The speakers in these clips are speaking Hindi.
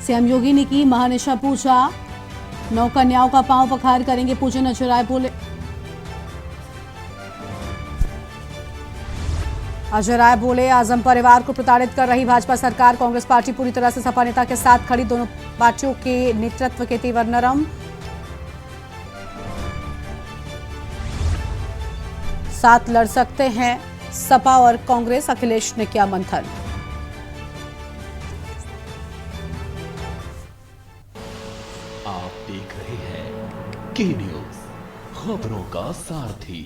सीएम योगी ने की महानिशा पूजा, 9 कन्याओं का पांव पखार करेंगे पूजन। अजय राय बोले आजम परिवार को प्रताड़ित कर रही भाजपा सरकार, कांग्रेस पार्टी पूरी तरह से सपा नेता के साथ खड़ी, दोनों पार्टियों के नेतृत्व के तेवर नरम। साथ लड़ सकते हैं सपा और कांग्रेस, अखिलेश ने किया मंथन। आप देख रहे हैं के न्यूज, खबरों का सारथी।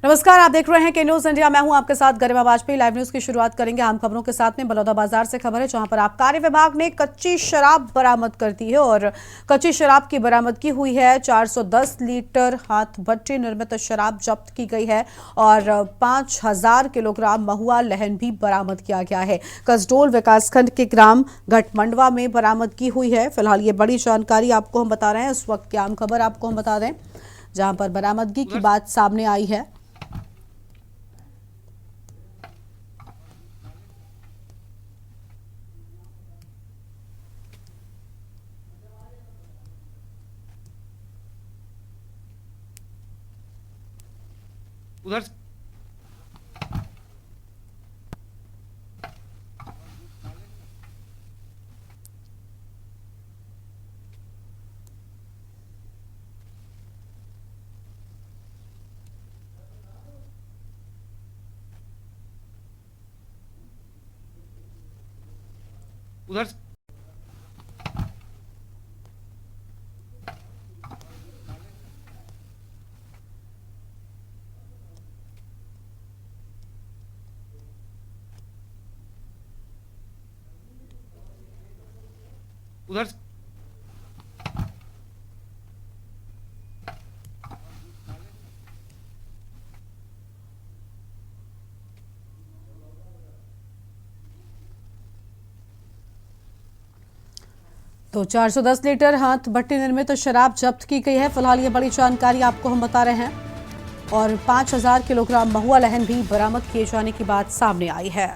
नमस्कार, आप देख रहे हैं के न्यूज इंडिया। मैं हूं आपके साथ गरिमा वाजपेयी। लाइव न्यूज की शुरुआत करेंगे आम खबरों के साथ में। बलौदाबाजार से खबर है, जहां पर आबकारी विभाग ने कच्ची शराब बरामद कर दी है और कच्ची शराब की बरामदगी हुई है। 410 लीटर हाथ भट्टी निर्मित शराब जब्त की गई है और 5000 किलोग्राम महुआ लहन भी बरामद किया गया है। कसडोल विकासखंड के ग्राम घटमंडवा में बरामदगी हुई है। फिलहाल ये बड़ी जानकारी आपको हम बता रहे हैं। इस वक्त की आम खबर आपको हम बता दें, जहां पर बरामदगी की बात सामने आई है। उधर उधर उधर तो 410 लीटर हाथ भट्टी निर्मित शराब जब्त की गई है। फिलहाल ये बड़ी जानकारी आपको हम बता रहे हैं और 5000 किलोग्राम महुआ लहन भी बरामद किए जाने की बात सामने आई है।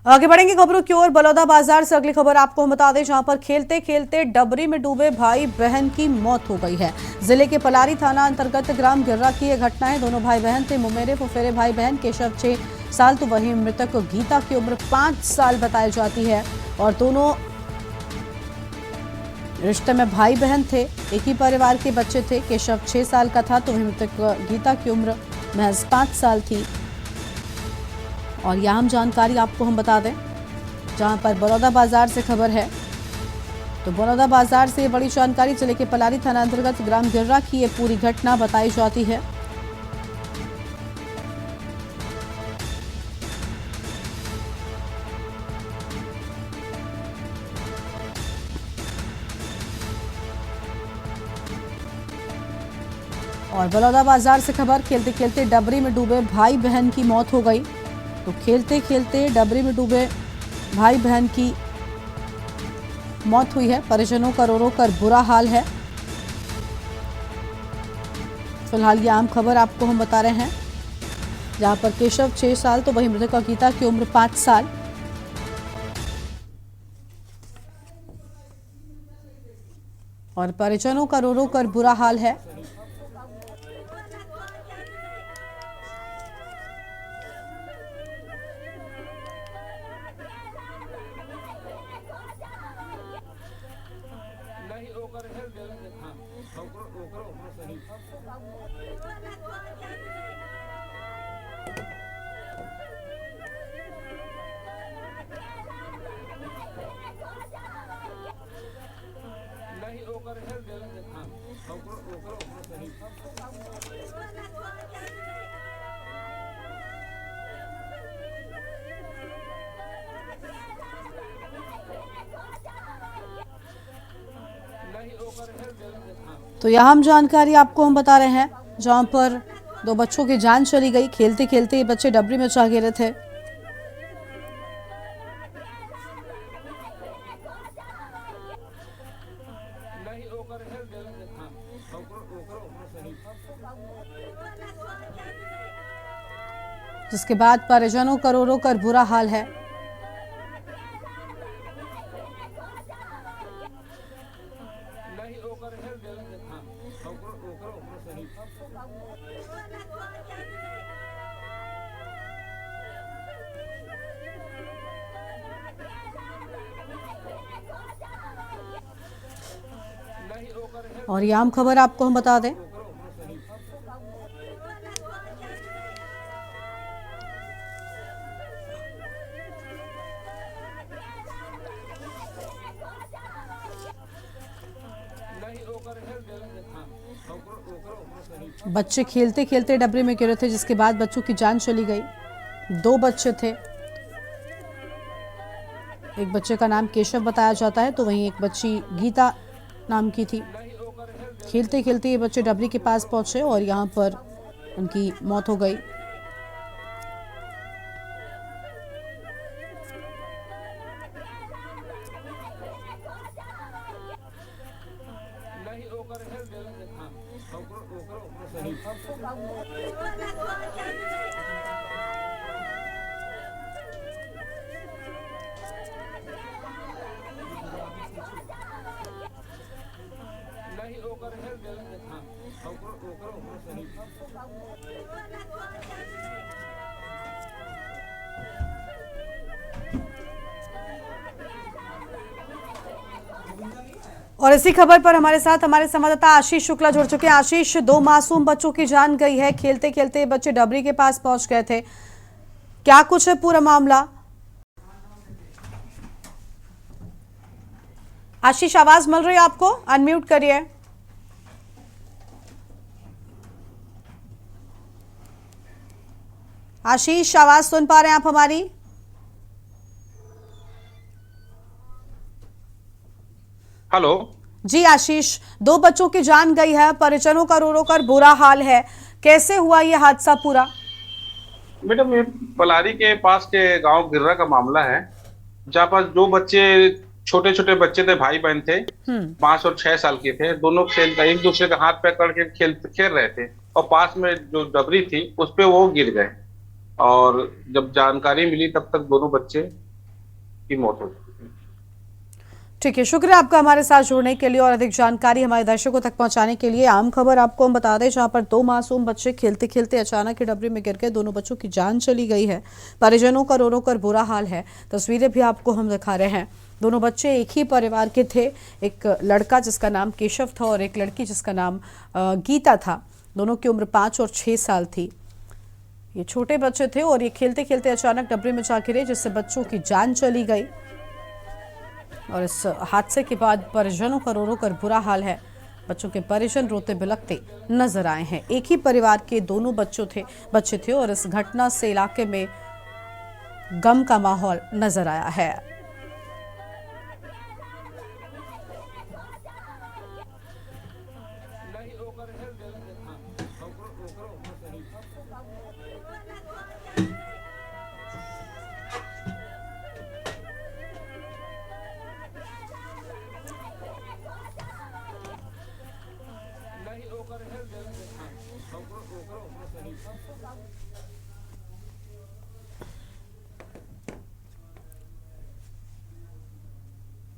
आगे बढ़ेंगे खबरों की ओर। बलौदाबाजार से अगली खबर आपको हम बता दें, जहां पर खेलते खेलते डबरी में डूबे भाई बहन की मौत हो गई है। जिले के पलारी थाना अंतर्गत ग्राम गिर्रा की यह घटना है। दोनों भाई बहन थे, मुमेरे फुफेरे भाई बहन। केशव 6 साल तो वहीं मृतक गीता की उम्र 5 साल बताई जाती है और दोनों रिश्ते में भाई बहन थे, एक ही परिवार के बच्चे थे। केशव 6 साल का था तो वहीं मृतक गीता की उम्र महज 5 साल थी। और यह अहम जानकारी आपको हम बता दें, जहां पर बलौदाबाजार से खबर है। तो बलौदाबाजार से बड़ी जानकारी, जिले के पलारी थाना अंतर्गत ग्राम गिर्रा की ये पूरी घटना बताई जाती है। और बलौदाबाजार से खबर, खेलते खेलते डबरी में डूबे भाई बहन की मौत हो गई। तो खेलते खेलते डबरी में डूबे भाई बहन की मौत हुई है। परिजनों का रो रो कर बुरा हाल है। फिलहाल ये आम खबर आपको हम बता रहे हैं, जहां पर केशव 6 साल तो वहीं मृतका गीता की उम्र 5 साल। और परिजनों का रो रो कर बुरा हाल है। तो यह हम जानकारी आपको हम बता रहे हैं, जहां पर 2 बच्चों की जान चली गई। खेलते खेलते ये बच्चे डबरी में जा गिरे थे। जिसके बाद परिजनों का रो रो कर बुरा हाल है। और ये आम खबर आपको हम बता दें, बच्चे खेलते खेलते डबरी में गिरे थे, जिसके बाद बच्चों की जान चली गई। 2 बच्चे थे। एक बच्चे का नाम केशव बताया जाता है, तो वहीं एक बच्ची गीता नाम की थी। खेलते खेलते ये बच्चे डबरी के पास पहुंचे और यहाँ पर उनकी मौत हो गई। और इसी खबर पर हमारे साथ हमारे संवाददाता आशीष शुक्ला जुड़ चुके हैं। आशीष, 2 मासूम बच्चों की जान गई है। खेलते खेलते बच्चे डबरी के पास पहुंच गए थे। क्या कुछ है पूरा मामला? आशीष, आवाज मिल रही है आपको? अनम्यूट करिए। आशीष, आवाज सुन पा रहे हैं आप हमारी? हेलो जी आशीष, 2 बच्चों की जान गई है, परिजनों का रो रो कर बुरा हाल है। कैसे हुआ ये हादसा पूरा? मैडम, ये पलारी के पास के गांव गिर्रा का मामला है, जहाँ पर 2 बच्चे, छोटे छोटे बच्चे थे, भाई बहन थे, 5 और 6 साल के थे। दोनों एक दूसरे का हाथ पकड़ के खेल रहे थे और पास में जो डबरी थी उस पे वो गिर गए। और जब जानकारी मिली तब तक दोनों बच्चे की मौत हो गई। ठीक है, शुक्रिया आपका हमारे साथ जुड़ने के लिए और अधिक जानकारी हमारे दर्शकों तक पहुंचाने के लिए। आम खबर आपको हम बता दें, जहां पर 2 मासूम बच्चे खेलते खेलते अचानक ही डबरी में गिर गए। दोनों बच्चों की जान चली गई है। परिजनों का रो रो कर बुरा हाल है। तस्वीरें भी आपको हम दिखा रहे हैं। दोनों बच्चे एक ही परिवार के थे। एक लड़का जिसका नाम केशव था और एक लड़की जिसका नाम गीता था। दोनों की उम्र 5 और 6 साल थी। ये छोटे बच्चे थे और ये खेलते खेलते अचानक डबरी में जा गिरे, जिससे बच्चों की जान चली गई। और इस हादसे के बाद परिजनों का रो रो कर बुरा हाल है। बच्चों के परिजन रोते बिलखते नजर आए हैं। एक ही परिवार के दोनों बच्चे थे और इस घटना से इलाके में गम का माहौल नजर आया है।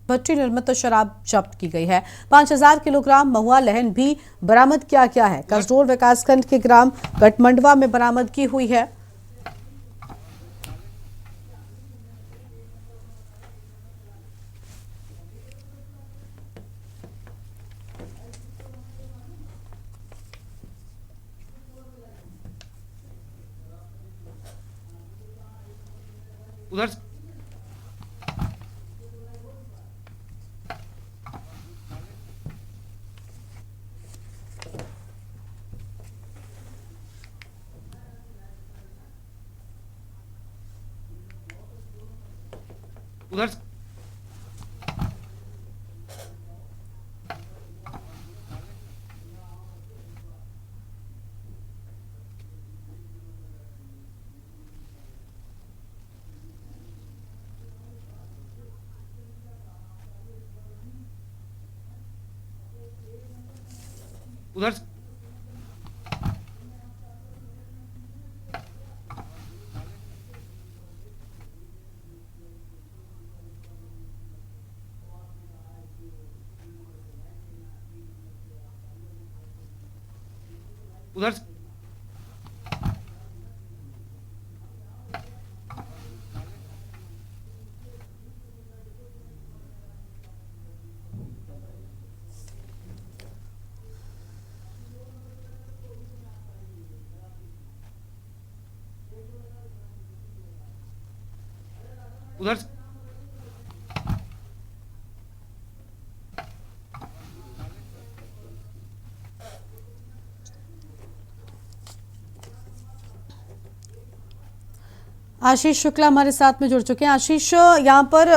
भट्टी निर्मित शराब जब्त की गई है। 5000 किलोग्राम महुआ लहन भी बरामद किया गया है। कसडोल विकासखंड के ग्राम गटमंडवा में बरामदगी हुई है। उधर से उधर से उधर से उधर उधर आशीष शुक्ला हमारे साथ में जुड़ चुके हैं। आशीष, यहाँ पर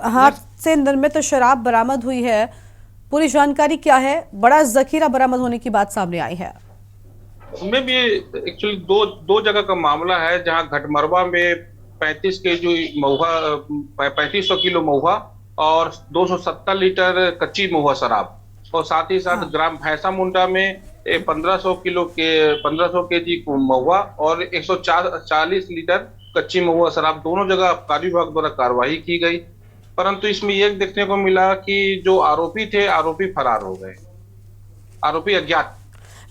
हाथ से निर्मित शराब बरामद हुई है, पूरी जानकारी क्या है? बड़ा जखीरा बरामद होने की बात सामने आई है। में भी एक्चुअली दो जगह का मामला है, जहां घटमरवा में 35 केजी महुआ, 3500 किलो महुआ और 270 लीटर कच्ची महुआ शराब, और साथ ही साथ ग्राम भैंसा मुंडा में 1500 केजी महुआ और 140 लीटर कच्ची महुआ शराब, दोनों जगह आबकारी विभाग द्वारा कार्रवाई की गई। परंतु इसमें यह देखने को मिला कि जो आरोपी थे, आरोपी फरार हो गए, आरोपी अज्ञात।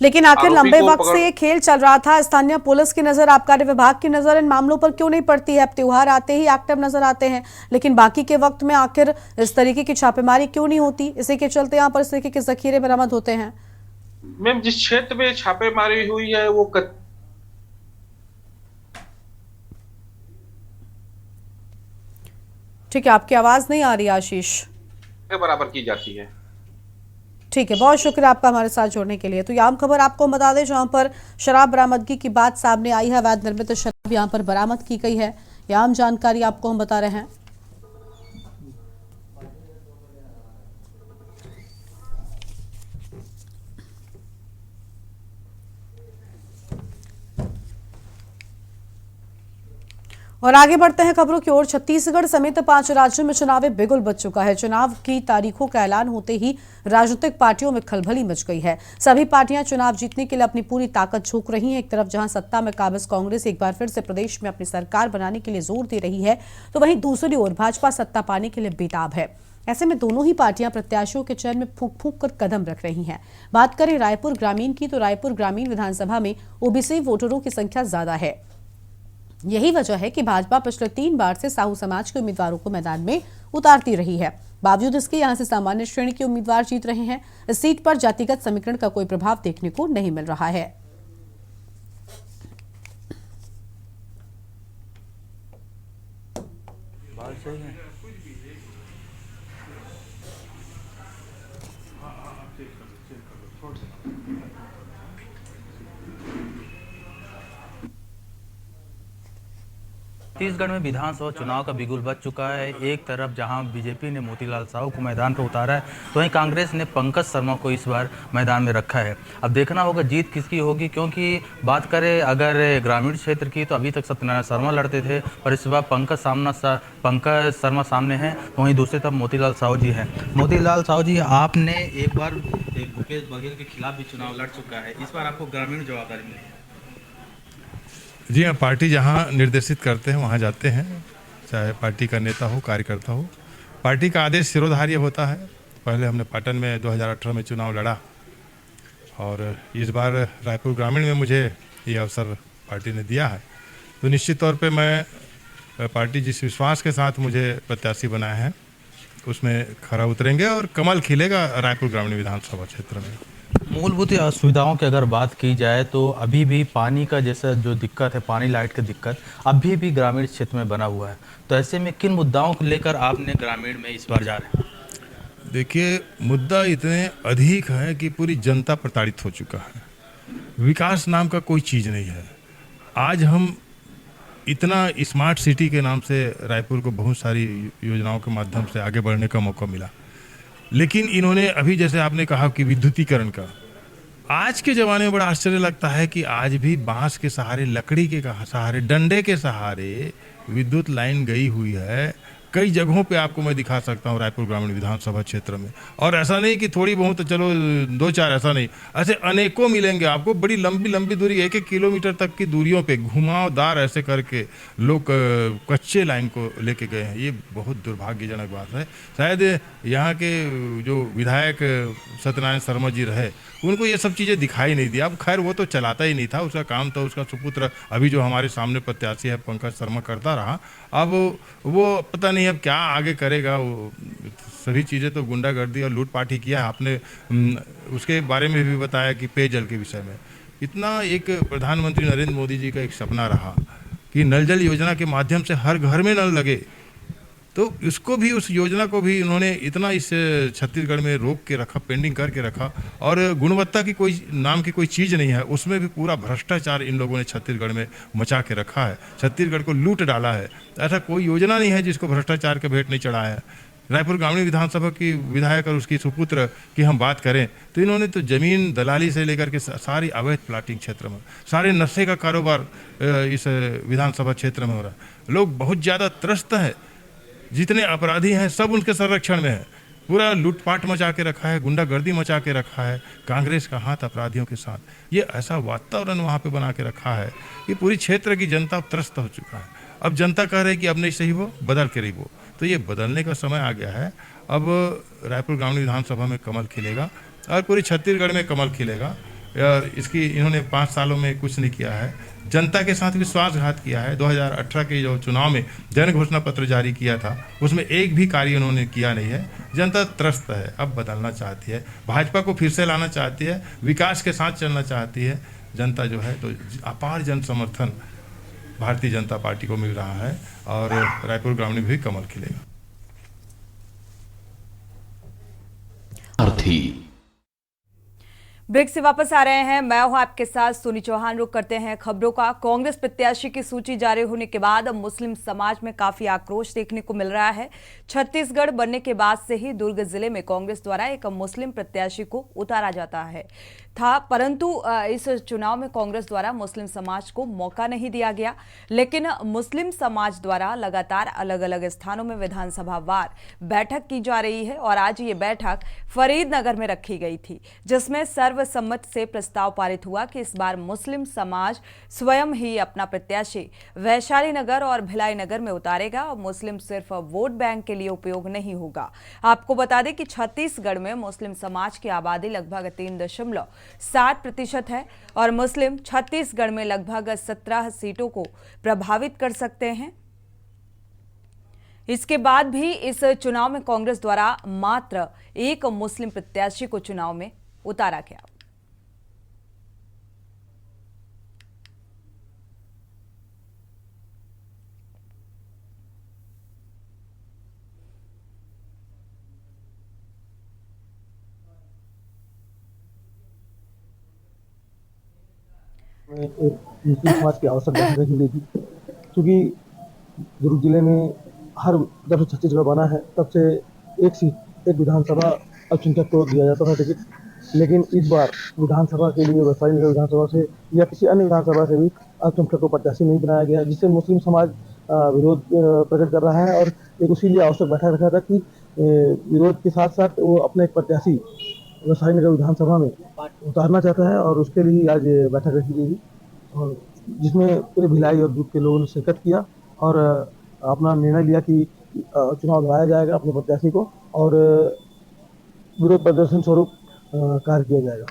लेकिन आखिर लंबे वक्त से ये खेल चल रहा था, स्थानीय पुलिस की नजर, आबकारी विभाग की नजर इन मामलों पर क्यों नहीं पड़ती है? अब त्योहार आते ही एक्टिव नजर आते हैं, लेकिन बाकी के वक्त में आखिर इस तरीके की छापेमारी क्यों नहीं होती? इसी के चलते यहाँ पर इस तरीके के जखीरे बरामद होते हैं। मैम, जिस क्षेत्र में छापेमारी हुई है वो ठीक है, आपकी आवाज नहीं आ रही आशीष। के बराबर की जाती है। ठीक है, बहुत शुक्रिया आपका हमारे साथ जुड़ने के लिए। तो ये आम खबर आपको बता दें, जहां पर शराब बरामदगी की बात सामने आई है, अवैध निर्मित शराब यहां पर बरामद की गई है। ये आम जानकारी आपको हम बता रहे हैं। और आगे बढ़ते हैं खबरों की ओर। छत्तीसगढ़ समेत 5 राज्यों में चुनावी बिगुल बज चुका है। चुनाव की तारीखों का ऐलान होते ही राजनीतिक पार्टियों में खलबली मच गई है। सभी पार्टियां चुनाव जीतने के लिए अपनी पूरी ताकत झोंक रही हैं। एक तरफ जहां सत्ता में काबिज कांग्रेस एक बार फिर से प्रदेश में अपनी सरकार बनाने के लिए जोर दे रही है, तो वहीं दूसरी ओर भाजपा सत्ता पाने के लिए बेताब है। ऐसे में दोनों ही पार्टियां प्रत्याशियों के चयन में फूंक फूंक कर कदम रख रही हैं। बात करें रायपुर ग्रामीण की, तो रायपुर ग्रामीण विधानसभा में ओबीसी वोटरों की संख्या ज्यादा है। यही वजह है कि भाजपा पिछले 3 बार से साहू समाज के उम्मीदवारों को मैदान में उतारती रही है। बावजूद इसके यहां से सामान्य श्रेणी के उम्मीदवार जीत रहे हैं। इस सीट पर जातिगत समीकरण का कोई प्रभाव देखने को नहीं मिल रहा है। छत्तीसगढ़ में विधानसभा चुनाव का बिगुल बज चुका है। एक तरफ जहां बीजेपी ने मोतीलाल साहू को मैदान पर उतारा है, तो वहीं कांग्रेस ने पंकज शर्मा को इस बार मैदान में रखा है। अब देखना होगा जीत किसकी होगी, क्योंकि बात करें अगर ग्रामीण क्षेत्र की, तो अभी तक सत्यनारायण शर्मा लड़ते थे, पर इस बार पंकज शर्मा सामने हैं। तो वहीं दूसरी तरफ मोतीलाल साहू जी हैं। मोतीलाल साहू जी, आपने एक बार भूपेश बघेल के खिलाफ भी चुनाव लड़ चुका है, इस बार आपको ग्रामीण जवाबदारी मिली है। जी हाँ, पार्टी जहाँ निर्देशित करते हैं वहाँ जाते हैं, चाहे पार्टी का नेता हो, कार्यकर्ता हो। पार्टी का आदेश सिरोधार्य होता है। पहले हमने पाटन में 2018 में चुनाव लड़ा, और इस बार रायपुर ग्रामीण में मुझे ये अवसर पार्टी ने दिया है। तो निश्चित तौर पे मैं पार्टी जिस विश्वास के साथ मुझे प्रत्याशी बनाया है उसमें खरा उतरेंगे और कमल खिलेगा रायपुर ग्रामीण विधानसभा क्षेत्र में। मूलभूत सुविधाओं की अगर बात की जाए, तो अभी भी पानी का जैसा जो दिक्कत है, पानी लाइट की दिक्कत अभी भी ग्रामीण क्षेत्र में बना हुआ है। तो ऐसे में किन मुद्दाओं को लेकर आपने ग्रामीण में इस बार जा रहे हैं? देखिए, मुद्दा इतने अधिक है कि पूरी जनता प्रताड़ित हो चुका है। विकास नाम का कोई चीज़ नहीं है। आज हम इतना स्मार्ट सिटी के नाम से रायपुर को बहुत सारी योजनाओं के माध्यम से आगे बढ़ने का मौका मिला, लेकिन इन्होंने अभी जैसे आपने कहा कि विद्युतीकरण का, आज के ज़माने में बड़ा आश्चर्य लगता है कि आज भी बांस के सहारे, लकड़ी के सहारे, डंडे के सहारे विद्युत लाइन गई हुई है। कई जगहों पे आपको मैं दिखा सकता हूँ रायपुर ग्रामीण विधानसभा क्षेत्र में। और ऐसा नहीं कि थोड़ी बहुत, चलो 2-4, ऐसा नहीं, ऐसे अनेकों मिलेंगे आपको। बड़ी लंबी लंबी दूरी, 1-1 किलोमीटर तक की दूरियों पे घुमावदार ऐसे करके लोग कच्चे लाइन को लेके गए हैं। ये बहुत दुर्भाग्यजनक बात है। शायद यहाँ के जो विधायक सत्यनारायण शर्मा जी रहे, उनको ये सब चीज़ें दिखाई नहीं दी। अब खैर वो तो चलाता ही नहीं था, उसका काम तो उसका सुपुत्र अभी जो हमारे सामने प्रत्याशी है पंकज शर्मा करता रहा। अब वो पता नहीं अब क्या आगे करेगा। वो सभी चीज़ें तो गुंडागर्दी और लूटपाट ही किया है। आपने उसके बारे में भी बताया कि पेयजल के विषय में इतना एक प्रधानमंत्री नरेंद्र मोदी जी का एक सपना रहा कि नल जल योजना के माध्यम से हर घर में नल लगे, तो इसको भी, उस योजना को भी इन्होंने इतना इस छत्तीसगढ़ में रोक के रखा, पेंडिंग करके रखा, और गुणवत्ता की कोई नाम की कोई चीज़ नहीं है। उसमें भी पूरा भ्रष्टाचार इन लोगों ने छत्तीसगढ़ में मचा के रखा है, छत्तीसगढ़ को लूट डाला है। ऐसा कोई योजना नहीं है जिसको भ्रष्टाचार का भेंट नहीं चढ़ाया है। रायपुर ग्रामीण विधानसभा की विधायक और उसकी सुपुत्र की हम बात करें तो इन्होंने तो जमीन दलाली से लेकर के सारी अवैध प्लाटिंग क्षेत्र में, सारे नशे का कारोबार इस विधानसभा क्षेत्र में हो रहा है। लोग बहुत ज़्यादा त्रस्त हैं, जितने अपराधी हैं सब उनके संरक्षण में है। पूरा लूटपाट मचा के रखा है, गुंडागर्दी मचा के रखा है, कांग्रेस का हाथ अपराधियों के साथ। ये ऐसा वातावरण वहाँ पे बना के रखा है कि पूरी क्षेत्र की जनता त्रस्त हो चुका है। अब जनता कह रही है कि अब नहीं सही वो, बदल के रही वो। तो ये बदलने का समय आ गया है। अब रायपुर ग्रामीण विधानसभा में कमल खिलेगा और पूरी छत्तीसगढ़ में कमल खिलेगा। और इसकी इन्होंने 5 सालों में कुछ नहीं किया है, जनता के साथ विश्वासघात किया है। 2018 के जो चुनाव में जन घोषणा पत्र जारी किया था उसमें एक भी कार्य उन्होंने किया नहीं है। जनता त्रस्त है, अब बदलना चाहती है, भाजपा को फिर से लाना चाहती है, विकास के साथ चलना चाहती है। जनता जो है तो अपार जन समर्थन भारतीय जनता पार्टी को मिल रहा है और रायपुर ग्रामीण भी कमल खिलेगा। ब्रेक से वापस आ रहे हैं, मैं हूं आपके साथ सोनी चौहान। रुक करते हैं खबरों का। कांग्रेस प्रत्याशी की सूची जारी होने के बाद अब मुस्लिम समाज में काफी आक्रोश देखने को मिल रहा है। छत्तीसगढ़ बनने के बाद से ही दुर्ग जिले में कांग्रेस द्वारा एक मुस्लिम प्रत्याशी को उतारा जाता था, परंतु इस चुनाव में कांग्रेस द्वारा मुस्लिम समाज को मौका नहीं दिया गया। लेकिन मुस्लिम समाज द्वारा लगातार अलग अलग स्थानों में विधानसभा वार बैठक की जा रही है और आज ये बैठक फरीदनगर में रखी गई थी, जिसमें सर्वसम्मत से प्रस्ताव पारित हुआ कि इस बार मुस्लिम समाज स्वयं ही अपना प्रत्याशी वैशाली नगर और भिलाई नगर में उतारेगा और मुस्लिम सिर्फ वोट बैंक के लिए उपयोग नहीं होगा। आपको बता दें कि छत्तीसगढ़ में मुस्लिम समाज की आबादी लगभग 3.7% है और मुस्लिम छत्तीसगढ़ में लगभग 17 सीटों को प्रभावित कर सकते हैं। इसके बाद भी इस चुनाव में कांग्रेस द्वारा मात्र एक मुस्लिम प्रत्याशी को चुनाव में उतारा गया। एक मुस्लिम समाज की आवश्यक बैठक मिलेगी, क्योंकि दुर्ग जिले में जब से छत्तीसगढ़ बना है तब से एक सीट, एक विधानसभा अल्पसंख्यक को दिया जाता था टिकट, लेकिन इस बार विधानसभा के लिए वैशाली नगर विधानसभा से या किसी अन्य विधानसभा से भी अल्पसंख्यक को प्रत्याशी नहीं बनाया गया, जिससे मुस्लिम समाज विरोध प्रकट कर रहा है। और एक उसी लिए आवश्यक बैठक रखा था कि विरोध के साथ साथ वो अपने एक प्रत्याशी वैशाली नगर विधानसभा में उतारना चाहता है और उसके लिए आज बैठक रखी गई, और जिसमें पूरे भिलाई और दुर्ग के लोगों ने शिरकत किया और अपना निर्णय लिया कि चुनाव लड़ाया जाएगा अपने प्रत्याशी को और विरोध प्रदर्शन स्वरूप कार्य किया जाएगा।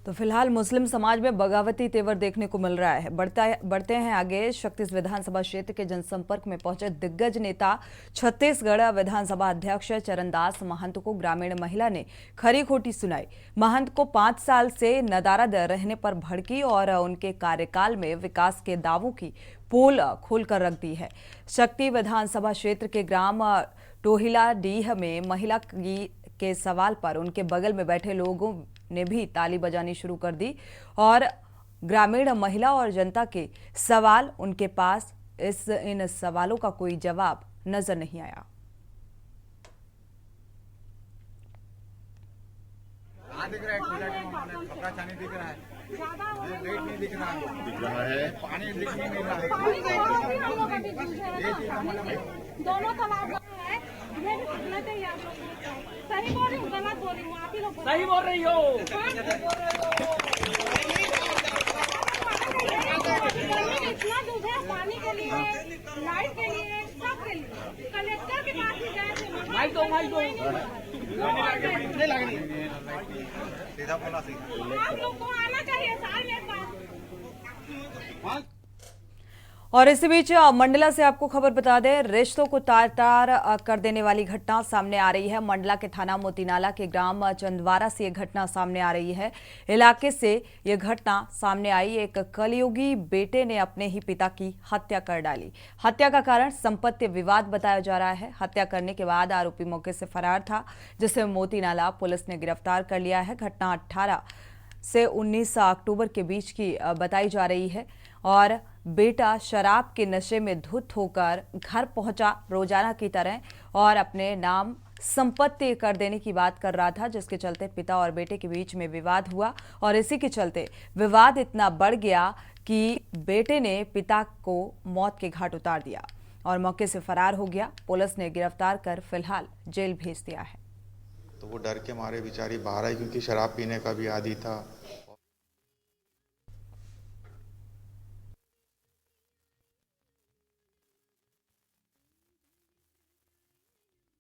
तो फिलहाल मुस्लिम समाज में बगावती तेवर देखने को मिल रहा है। बढ़ते हैं आगे। छत्तीस विधानसभा क्षेत्र के जनसंपर्क में पहुंचे दिग्गज नेता छत्तीसगढ़ विधानसभा अध्यक्ष चरणदास महंत को ग्रामीण महिला ने खरी खोटी सुनाई। महंत को 5 साल से नदारद रहने पर भड़की और उनके कार्यकाल में विकास के दावों की पोल खोलकर रख दी है। शक्ति विधानसभा क्षेत्र के ग्राम टोहिला डीह में महिला के सवाल पर उनके बगल में बैठे लोगों ने भी ताली बजानी शुरू कर दी और ग्रामीण महिला और जनता के सवाल उनके पास इन सवालों का कोई जवाब नजर नहीं आया। दिख रहा है पानी दिख नहीं रहा है। दोनों तालाब है, ये भी पूछना चाहिए आप लोग। सही बोल रही हूँ, गलत बोल रही हूँ, आप ही लोग सही बोल रही हो। इतना दूध है पानी के लिए, लाइट के लिए, सब के लिए। कलेक्टर के पास भी गए थे, आप लोग को आना चाहिए साल में एक बार। और इसी बीच मंडला से आपको खबर बता दें, रिश्तों को तार तार कर देने वाली घटना सामने आ रही है। मंडला के थाना मोतीनाला के ग्राम चंदवारा से ये घटना सामने आ रही है। इलाके से ये घटना सामने आई। एक कलयुगी बेटे ने अपने ही पिता की हत्या कर डाली। हत्या का कारण संपत्ति विवाद बताया जा रहा है। हत्या करने के बाद आरोपी मौके से फरार था, जिसे मोतीनाला पुलिस ने गिरफ्तार कर लिया है। घटना 18 से 19 अक्टूबर के बीच की बताई जा रही है और बेटा शराब के नशे में धुत होकर घर पहुंचा रोजाना की तरह और अपने नाम संपत्ति कर देने की बात कर रहा था, जिसके चलते पिता और बेटे के बीच में विवाद हुआ और इसी के चलते विवाद इतना बढ़ गया कि बेटे ने पिता को मौत के घाट उतार दिया और मौके से फरार हो गया। पुलिस ने गिरफ्तार कर फिलहाल जेल भेज दिया है। तो वो डर के मारे बेचारी बाहर आई, क्योंकि शराब पीने का भी आदी था।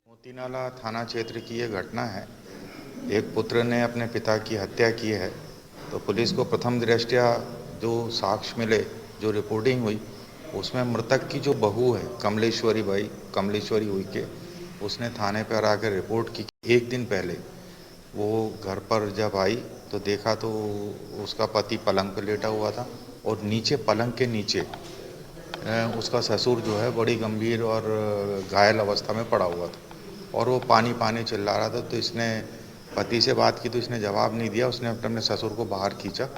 मोतीनाला थाना क्षेत्र की ये घटना है। एक पुत्र ने अपने पिता की हत्या की है। तो पुलिस को प्रथम दृष्टया जो साक्ष्य मिले, जो रिपोर्टिंग हुई, उसमें मृतक की जो बहू है कमलेश्वरी हुई के, उसने थाने पर आकर रिपोर्ट की। एक दिन पहले वो घर पर जब आई तो देखा तो उसका पति पलंग पर लेटा हुआ था और नीचे पलंग के नीचे उसका ससुर जो है बड़ी गंभीर और घायल अवस्था में पड़ा हुआ था और वो पानी पानी चिल्ला रहा था। तो इसने पति से बात की तो इसने जवाब नहीं दिया। उसने अपने ससुर को बाहर खींचा,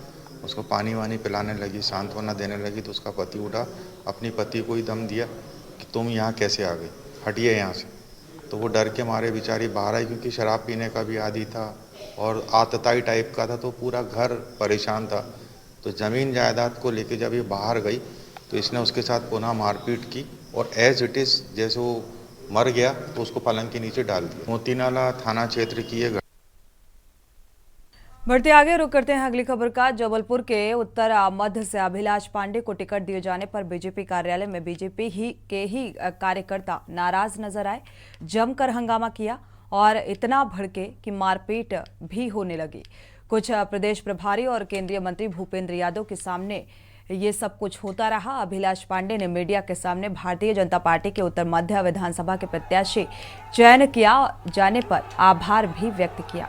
उसको पानी वानी पिलाने लगी, सांत्वना देने लगी। तो उसका पति उठा, अपनी पति को ही दम दिया कि तुम यहाँ कैसे आ गई, हटिए यहाँ से। तो वो डर के मारे बेचारी बाहर आई, क्योंकि शराब पीने का भी आदी था और आतताई टाइप का था, तो पूरा घर परेशान था। तो ज़मीन जायदाद को लेके जब ये बाहर गई तो इसने उसके साथ पुनः मारपीट की और एज इट इज़ जैसे वो मर गया तो उसको पलंग के नीचे डाल दिया। मोतीनाला थाना क्षेत्र की ये बढ़ते आगे रुक करते हैं अगली खबर का। जबलपुर के उत्तर मध्य से अभिलाष पांडे को टिकट दिए जाने पर बीजेपी कार्यालय में बीजेपी के ही कार्यकर्ता नाराज नजर आए, जमकर हंगामा किया और इतना भड़के कि मारपीट भी होने लगी। कुछ प्रदेश प्रभारी और केंद्रीय मंत्री भूपेंद्र यादव के सामने ये सब कुछ होता रहा। अभिलाष पांडे ने मीडिया के सामने भारतीय जनता पार्टी के उत्तर मध्य विधानसभा के प्रत्याशी चयन किया जाने पर आभार भी व्यक्त किया।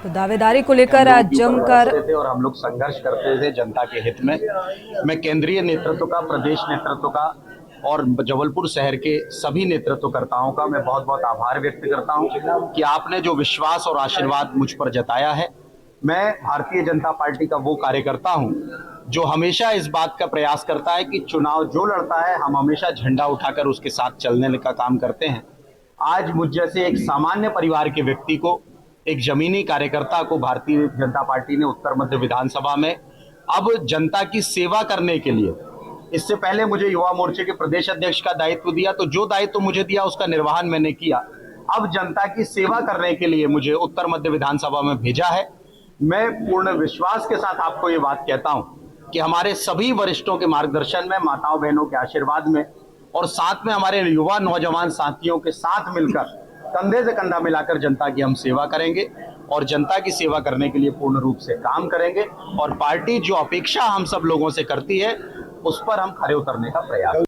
तो दावेदारी को लेकर जमकर और हम लोग संघर्ष करते थे जनता के हित में। मैं केंद्रीय नेतृत्व का, प्रदेश नेतृत्व का और जबलपुर शहर के सभी नेतृत्वकर्ताओं का मैं बहुत बहुत आभार व्यक्त करता हूं कि आपने जो विश्वास और आशीर्वाद मुझ पर जताया है। मैं भारतीय जनता पार्टी का वो कार्यकर्ता हूं जो हमेशा इस बात का प्रयास करता है कि चुनाव जो लड़ता है हम हमेशा झंडा उठाकर उसके साथ चलने का काम करते हैं। आज मुझ जैसे एक सामान्य परिवार के व्यक्ति को, एक जमीनी कार्यकर्ता को भारतीय जनता पार्टी ने उत्तर मध्य विधानसभा में अब जनता की सेवा करने के लिए, इससे पहले मुझे युवा मोर्चे के प्रदेश अध्यक्ष का दायित्व दिया, तो जो दायित्व मुझे दिया उसका निर्वहन मैंने किया। अब जनता की सेवा करने के लिए मुझे उत्तर मध्य विधानसभा में भेजा है। मैं पूर्ण विश्वास के साथ आपको ये बात कहता हूं कि हमारे सभी वरिष्ठों के मार्गदर्शन में, माताओं बहनों के आशीर्वाद में और साथ में हमारे युवा नौजवान साथियों के साथ मिलकर कंधे से कंधा मिलाकर जनता की हम सेवा करेंगे और जनता की सेवा करने के लिए पूर्ण रूप से काम करेंगे और पार्टी जो अपेक्षा हम सब लोगों से करती है उस पर हम खरे उतरने का प्रयास।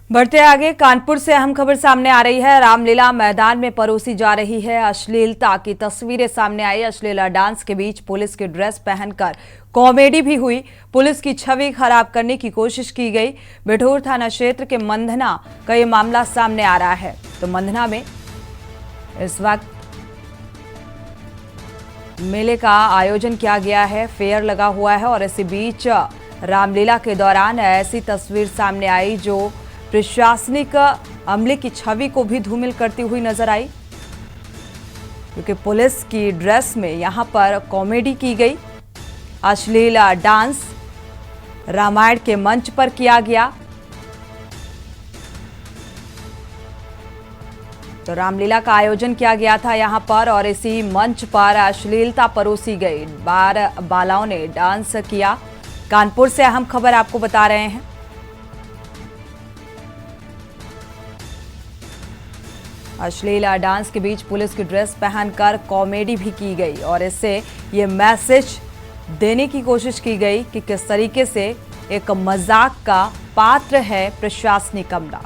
बढ़ते आगे, कानपुर से अहम खबर सामने आ रही है। रामलीला मैदान में परोसी जा रही है अश्लीलता की तस्वीरें सामने आई। अश्लीला डांस के बीच पुलिस की ड्रेस पहनकर कॉमेडी भी हुई। पुलिस की छवि खराब करने की कोशिश की गई। बिठूर थाना क्षेत्र के मंधना का ये मामला सामने आ रहा है। तो मंधना में इस वक्त मेले का आयोजन किया गया है, फेयर लगा हुआ है और इसी बीच रामलीला के दौरान ऐसी तस्वीर सामने आई जो प्रशासनिक अमले की छवि को भी धूमिल करती हुई नजर आई, क्योंकि पुलिस की ड्रेस में यहां पर कॉमेडी की गई। अश्लील डांस रामायण के मंच पर किया गया। तो रामलीला का आयोजन किया गया था यहां पर और इसी मंच पर अश्लीलता परोसी गई। बालाओं ने डांस किया। कानपुर से अहम खबर आपको बता रहे हैं। अश्लील डांस के बीच पुलिस की ड्रेस पहनकर कॉमेडी भी की गई और इससे ये मैसेज देने की कोशिश की गई कि किस तरीके से एक मजाक का पात्र है प्रशासनिक अमला।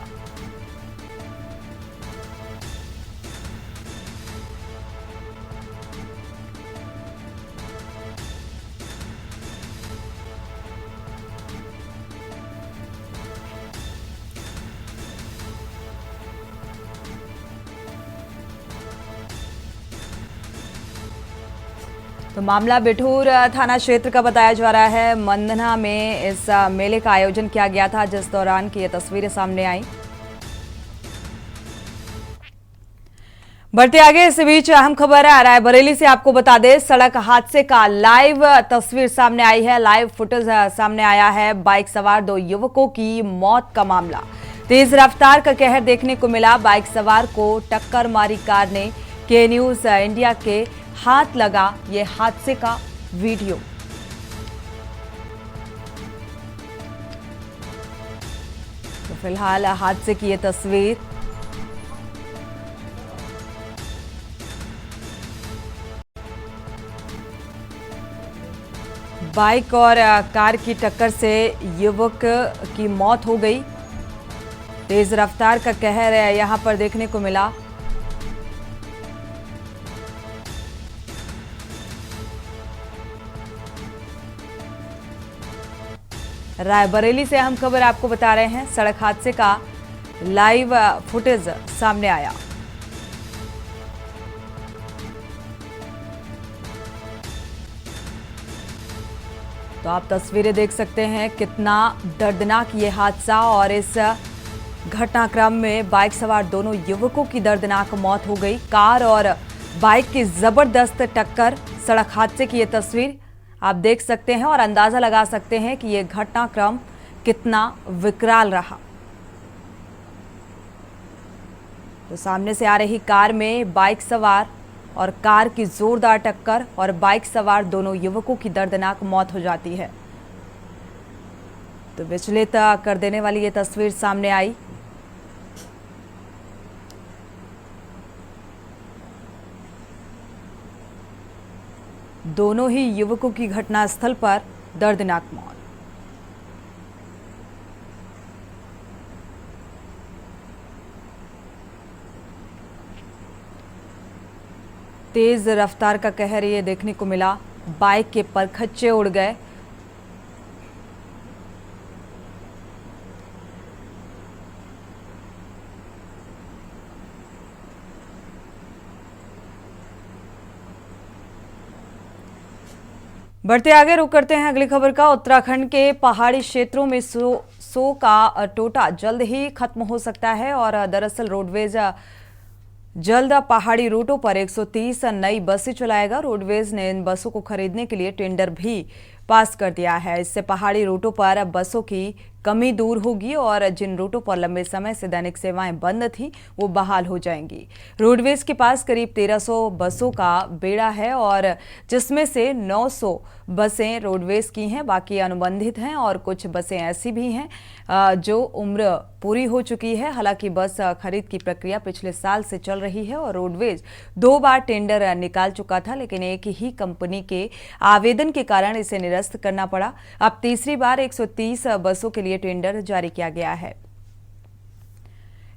तो मामला बिठूर थाना क्षेत्र का बताया जा रहा है। मंदना में इस मेले का आयोजन किया गया था, जिस दौरान की ये तस्वीरें सामने आई। बढ़ते आगे, इस बीच अहम खबर है रायबरेली से। आपको बता दें, सड़क हादसे का लाइव तस्वीर सामने आई है, लाइव फुटेज सामने आया है। बाइक सवार 2 युवकों की मौत का मामला। तेज रफ्तार का कहर देखने को मिला। बाइक सवार को टक्कर मारी कार ने। के न्यूज इंडिया के हाथ लगा ये हादसे का वीडियो। तो फिलहाल हादसे की ये तस्वीर। बाइक और कार की टक्कर से युवक की मौत हो गई। तेज रफ्तार का कहर यहां पर देखने को मिला। रायबरेली से अहम खबर आपको बता रहे हैं। सड़क हादसे का लाइव फुटेज सामने आया। तो आप तस्वीरें देख सकते हैं, कितना दर्दनाक ये हादसा। और इस घटनाक्रम में बाइक सवार दोनों युवकों की दर्दनाक मौत हो गई। कार और बाइक की जबरदस्त टक्कर। सड़क हादसे की ये तस्वीर आप देख सकते हैं और अंदाजा लगा सकते हैं कि यह घटनाक्रम कितना विकराल रहा। तो सामने से आ रही कार में बाइक सवार और कार की जोरदार टक्कर और बाइक सवार दोनों युवकों की दर्दनाक मौत हो जाती है। तो विचलित कर देने वाली ये तस्वीर सामने आई। दोनों ही युवकों की घटनास्थल पर दर्दनाक मौत। तेज रफ्तार का कहर ये देखने को मिला। बाइक के परखच्चे उड़ गए। बढ़ते आगे, रुक करते हैं अगली खबर का। उत्तराखंड के पहाड़ी क्षेत्रों में सो का टोटा जल्द ही खत्म हो सकता है और दरअसल रोडवेज जल्द पहाड़ी रूटों पर 130 नई बसें चलाएगा। रोडवेज ने इन बसों को खरीदने के लिए टेंडर भी पास कर दिया है। इससे पहाड़ी रूटों पर बसों की कमी दूर होगी और जिन रूटों पर लंबे समय से दैनिक सेवाएं बंद थी वो बहाल हो जाएंगी। रोडवेज के पास करीब 1300 बसों का बेड़ा है और जिसमें से 900 बसें रोडवेज की हैं, बाकी अनुबंधित हैं और कुछ बसें ऐसी भी हैं जो उम्र पूरी हो चुकी है। हालांकि बस खरीद की प्रक्रिया पिछले साल से चल रही है और रोडवेज 2 बार टेंडर निकाल चुका था, लेकिन एक ही कंपनी के आवेदन के कारण इसे निरस्त करना पड़ा। अब तीसरी बार 130 बसों के लिए टेंडर जारी किया गया है।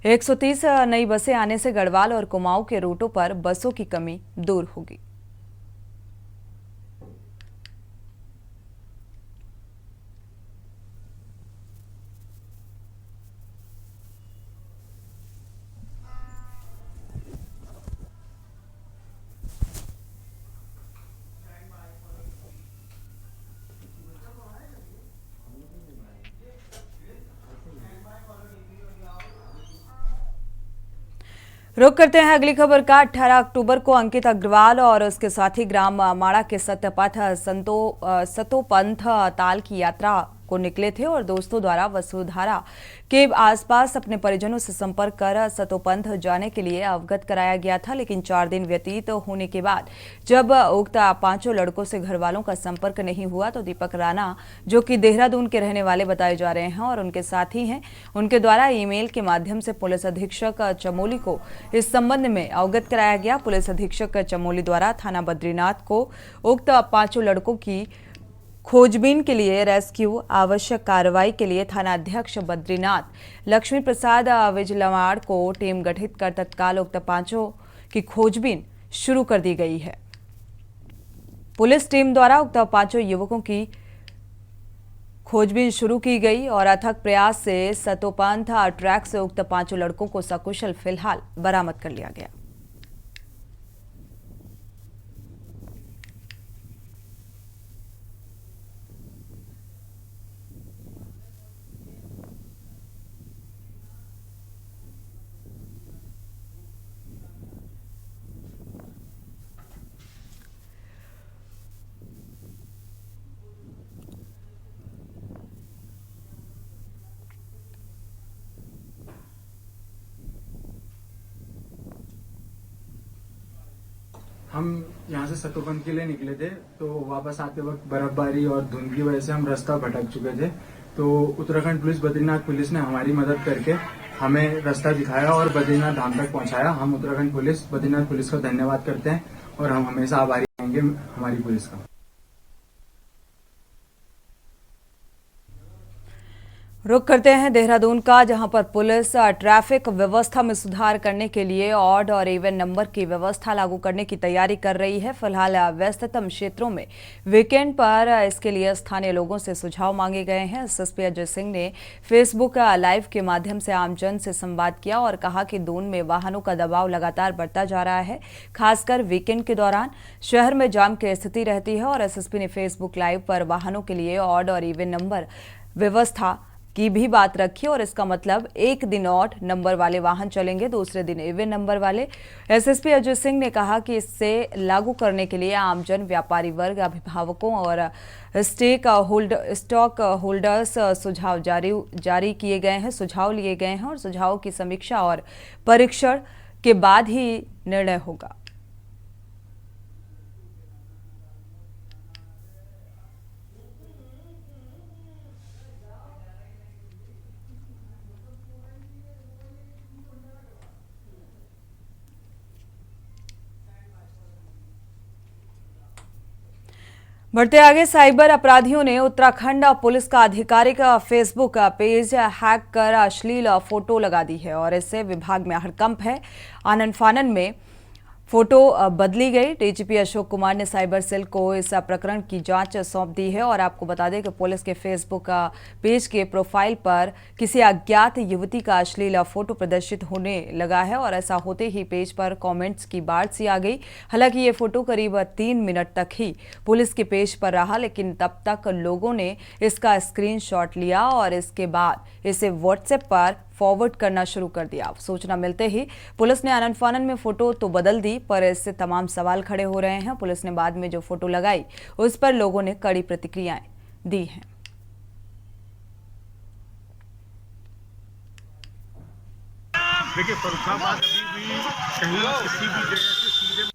130 नई बसें आने से गढ़वाल और कुमाऊं के रूटों पर बसों की कमी दूर होगी। रुक करते हैं अगली खबर का। 18 अक्टूबर को अंकित अग्रवाल और उसके साथी ग्राम माड़ा के सत्यपथ सतोपंथ ताल की यात्रा को निकले थे और दोस्तों द्वारा वसुधारा के आसपास अपने परिजनों से संपर्क कर सतोपंथ जाने के लिए अवगत कराया गया था। लेकिन 4 दिन व्यतीत होने के बाद जब उक्त 5 लड़कों से घर वालों का संपर्क नहीं हुआ तो दीपक राणा, जो कि देहरादून के रहने वाले बताए जा रहे हैं और उनके साथी हैं, उनके द्वारा ईमेल के माध्यम से पुलिस अधीक्षक चमोली को इस संबंध में अवगत कराया गया। पुलिस अधीक्षक चमोली द्वारा थाना बद्रीनाथ को उक्त 5 लड़कों की खोजबीन के लिए रेस्क्यू आवश्यक कार्रवाई के लिए थाना अध्यक्ष बद्रीनाथ लक्ष्मी प्रसाद विजलवाड़ को टीम गठित कर तत्काल उक्त 5 की खोजबीन शुरू कर दी गई है। पुलिस टीम द्वारा उक्त 5 युवकों की खोजबीन शुरू की गई और अथक प्रयास से सतोपंथ ट्रैक से उक्त 5 लड़कों को सकुशल फिलहाल बरामद कर लिया गया। हम यहाँ से सतोपंथ के लिए निकले थे, तो वापस आते वक्त बर्फबारी और धुंध की वजह से हम रास्ता भटक चुके थे। तो उत्तराखंड पुलिस, बद्रीनाथ पुलिस ने हमारी मदद करके हमें रास्ता दिखाया और बद्रीनाथ धाम तक पहुंचाया। हम उत्तराखंड पुलिस, बद्रीनाथ पुलिस का धन्यवाद करते हैं और हम हमेशा आभारी रहेंगे हमारी पुलिस का। रुक करते हैं देहरादून का, जहां पर पुलिस ट्रैफिक व्यवस्था में सुधार करने के लिए ऑड और इवन नंबर की व्यवस्था लागू करने की तैयारी कर रही है। फिलहाल व्यस्ततम क्षेत्रों में वीकेंड पर इसके लिए स्थानीय लोगों से सुझाव मांगे गए हैं। एसएसपी अजय सिंह ने फेसबुक लाइव के माध्यम से आमजन से संवाद किया और कहा कि दून में वाहनों का दबाव लगातार बढ़ता जा रहा है। खासकर वीकेंड के दौरान शहर में जाम की स्थिति रहती है और एसएसपी ने फेसबुक लाइव पर वाहनों के लिए ऑड और इवन नंबर व्यवस्था की भी बात रखी और इसका मतलब एक दिन ऑड नंबर वाले वाहन चलेंगे, दूसरे दिन इवन नंबर वाले। एसएसपी अजय सिंह ने कहा कि इससे लागू करने के लिए आमजन, व्यापारी वर्ग, अभिभावकों और स्टॉक होल्डर्स सुझाव जारी किए गए हैं, सुझाव लिए गए हैं और सुझावों की समीक्षा और परीक्षण के बाद ही निर्णय होगा। बढ़ते आगे, साइबर अपराधियों ने उत्तराखंड पुलिस का आधिकारिक फेसबुक पेज हैक कर अश्लील फोटो लगा दी है और इससे विभाग में हड़कंप है। आनन फानन में फोटो बदली गई। डीजीपी अशोक कुमार ने साइबर सेल को इस प्रकरण की जांच सौंप दी है और आपको बता दें कि पुलिस के फेसबुक पेज के प्रोफाइल पर किसी अज्ञात युवती का अश्लील फोटो प्रदर्शित होने लगा है और ऐसा होते ही पेज पर कमेंट्स की बाढ़ सी आ गई। हालांकि ये फोटो करीब 3 मिनट तक ही पुलिस के पेज पर रहा, लेकिन तब तक लोगों ने इसका स्क्रीनशॉट लिया और इसके बाद इसे व्हाट्सएप पर फॉरवर्ड करना शुरू कर दिया। सूचना मिलते ही पुलिस ने आनन फानन में फोटो तो बदल दी, पर इससे तमाम सवाल खड़े हो रहे हैं। पुलिस ने बाद में जो फोटो लगाई उस पर लोगों ने कड़ी प्रतिक्रियाएं दी हैं। देखिए, फर्रुखाबाद अभी भी कहीं किसी भी जगह से सीधे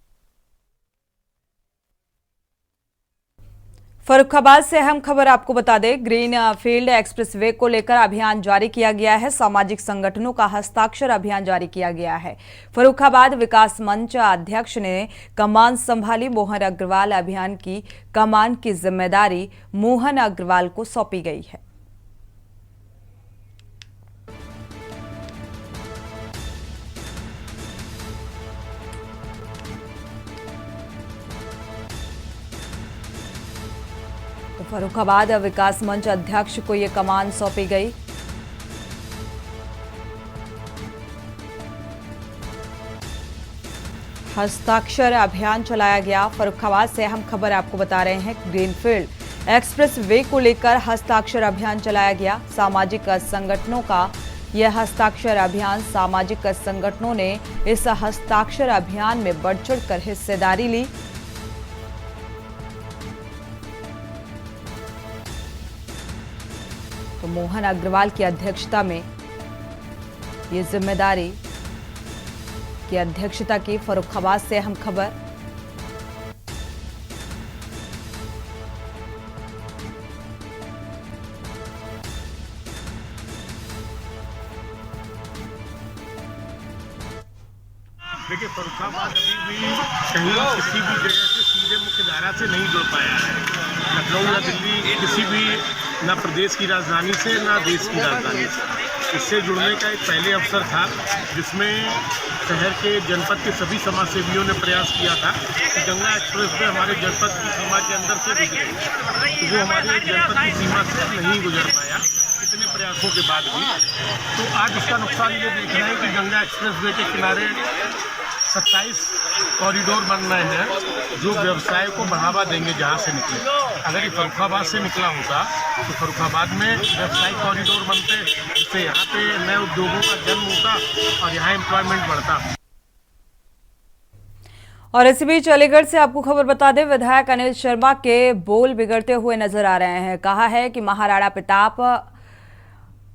फर्रुखाबाद से अहम खबर आपको बता दें, ग्रीन फील्ड एक्सप्रेसवे को लेकर अभियान जारी किया गया है। सामाजिक संगठनों का हस्ताक्षर अभियान जारी किया गया है। फर्रुखाबाद विकास मंच अध्यक्ष ने कमान संभाली। मोहन अग्रवाल अभियान की कमान की जिम्मेदारी मोहन अग्रवाल को सौंपी गई है। फर्रुखाबाद विकास मंच अध्यक्ष को ये कमान सौंपी गई। हस्ताक्षर अभियान चलाया गया। फर्रुखाबाद से अहम खबर आपको बता रहे हैं, ग्रीनफील्ड एक्सप्रेस वे को लेकर हस्ताक्षर अभियान चलाया गया। सामाजिक संगठनों का यह हस्ताक्षर अभियान, सामाजिक संगठनों ने इस हस्ताक्षर अभियान में बढ़ चढ़कर हिस्सेदारी ली। तो मोहन अग्रवाल की अध्यक्षता में ये जिम्मेदारी की अध्यक्षता की। फर्रुखाबाद से अहम खबर। देखिए, फर्रुखाबाद अभी भी कहीं किसी भी जगह से सीधे मुख्य धारा से नहीं जुड़ पाया है। लखनऊ या दिल्ली किसी भी ना प्रदेश की राजधानी से ना देश की राजधानी से इससे जुड़ने का एक पहले अवसर था, जिसमें शहर के जनपद के सभी समाजसेवियों ने प्रयास किया था कि गंगा एक्सप्रेस वे हमारे जनपद की सीमा के अंदर से गुजरे, तो वो हमारे जनपद की सीमा से नहीं गुजर पाया इतने प्रयासों के बाद भी। तो आज इसका नुकसान ये देख रहे हैं कि गंगा एक्सप्रेस वे के किनारे 27 कॉरिडोर बन रहे हैं जो व्यवसाय को बढ़ावा देंगे जहां से निकले। अगर ये फर्रुखाबाद से निकला होता तो फर्रुखाबाद में व्यवसायिक कॉरिडोर बनते, जिससे यहाँ पे नए उद्योगों का जन्म होता और यहाँ एम्प्लॉयमेंट बढ़ता। और इसी बीच अलीगढ़ से आपको खबर बता दें, विधायक अनिल शर्मा के बोल बिगड़ते हुए नजर आ रहे हैं। कहा है कि महाराणा प्रताप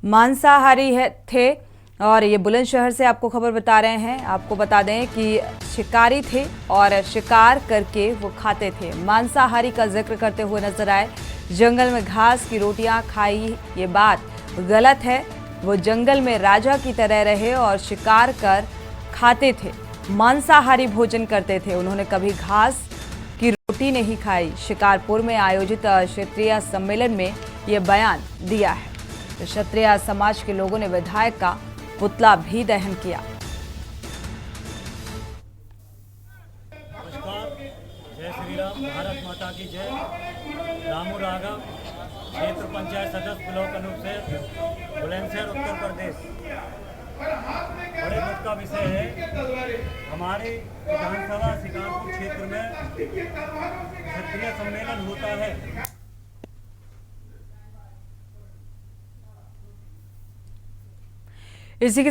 मांसाहारी थे और ये बुलंदशहर से आपको खबर बता रहे हैं। आपको बता दें कि शिकारी थे और शिकार करके वो खाते थे। मांसाहारी का जिक्र करते हुए नजर आए। जंगल में घास की रोटियां खाई, ये बात गलत है। वो जंगल में राजा की तरह रहे और शिकार कर खाते थे, मांसाहारी भोजन करते थे। उन्होंने कभी घास की रोटी नहीं खाई। शिकारपुर में आयोजित क्षेत्रीय सम्मेलन में ये बयान दिया है। तो क्षत्रिय समाज के लोगों ने विधायक का पुतला भी दहन किया। नमस्कार, जय श्री राम, भारत माता की जय। रामू राघव, क्षेत्र पंचायत सदस्य ब्लॉक अनूपशहर, बुलंदशहर, उत्तर प्रदेश। बड़े दुख का विषय है, हमारे विधानसभा शिकारपुर क्षेत्र में क्षेत्रीय सम्मेलन होता है। इसी के